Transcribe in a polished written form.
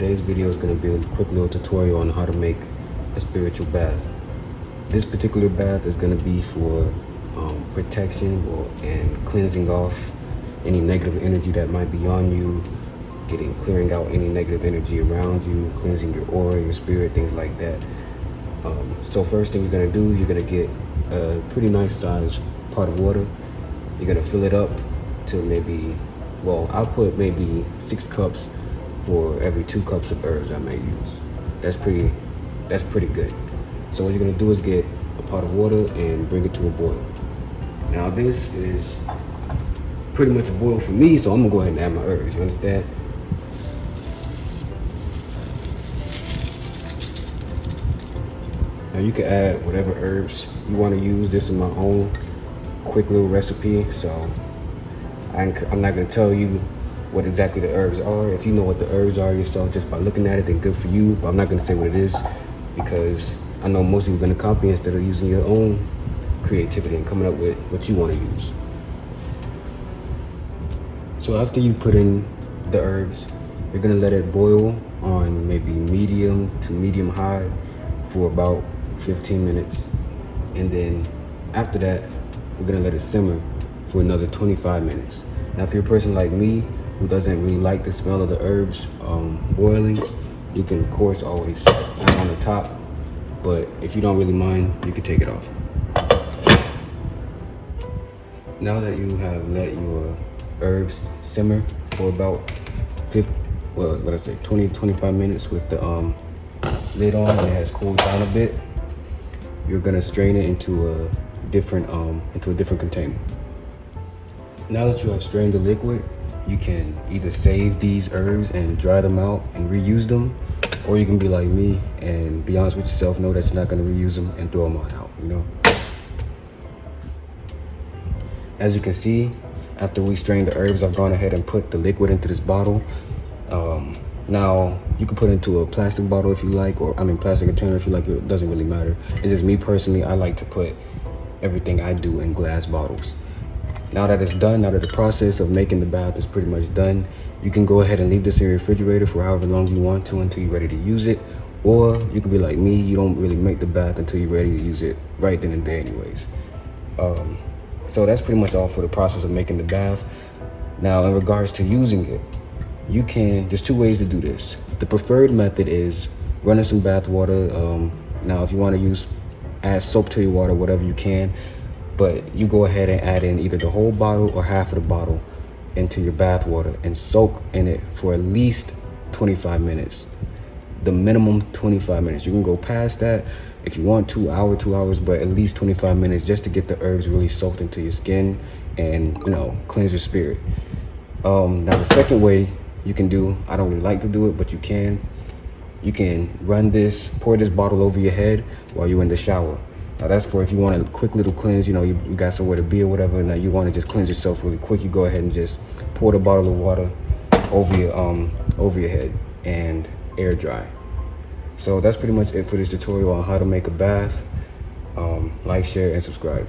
today's video is going to be a quick little tutorial on how to make a spiritual bath. This particular bath is going to be for protection and cleansing off any negative energy that might be on you, clearing out any negative energy around you, cleansing your aura, your spirit, things like that. So first thing you're going to do, you're going to get a pretty nice sized pot of water. You're going to fill it up to maybe, well, I'll put maybe 6 cups for every 2 cups of herbs I may use. That's pretty good. So what you're gonna do is get a pot of water and bring it to a boil. Now this is pretty much a boil for me, so I'm gonna go ahead and add my herbs, you understand? Now you can add whatever herbs you wanna use. This is my own quick little recipe, so I'm not gonna tell you what exactly the herbs are. If you know what the herbs are yourself just by looking at it, then good for you. But I'm not gonna say what it is because I know most of you are gonna copy instead of using your own creativity and coming up with what you wanna use. So after you put in the herbs, you're gonna let it boil on maybe medium to medium high for about 15 minutes. And then after that, we're gonna let it simmer for another 25 minutes. Now, if you're a person like me who doesn't really like the smell of the herbs boiling, you can of course always add on the top, but if you don't really mind, you can take it off. Now that you have let your herbs simmer for about 20-25 minutes with the lid on and it has cooled down a bit, you're gonna strain it into a different container. Now that you have strained the liquid, you can either save these herbs and dry them out and reuse them, or you can be like me and be honest with yourself, know that you're not going to reuse them and throw them on out, you know? As you can see, after we strained the herbs, I've gone ahead and put the liquid into this bottle. Now, you can put it into a plastic bottle if you like, or plastic container if you like, it doesn't really matter. It's just me personally, I like to put everything I do in glass bottles. Now that it's done, now that the process of making the bath is pretty much done, you can go ahead and leave this in your refrigerator for however long you want to until you're ready to use it. Or you could be like me, you don't really make the bath until you're ready to use it right then and there anyways. So that's pretty much all for the process of making the bath. Now in regards to using it, there's 2 ways to do this. The preferred method is running some bath water. Now if you want to add soap to your water, whatever you can, but you go ahead and add in either the whole bottle or half of the bottle into your bath water and soak in it for at least 25 minutes. The minimum 25 minutes. You can go past that if you want 2 hours, but at least 25 minutes just to get the herbs really soaked into your skin and, cleanse your spirit. Now the second way you can do, I don't really like to do it, but you can pour this bottle over your head while you're in the shower. Now that's for if you want a quick little cleanse, you got somewhere to be or whatever, and now you want to just cleanse yourself really quick, you go ahead and just pour the bottle of water over your head and air dry. So that's pretty much it for this tutorial on how to make a bath. Like, share, and subscribe.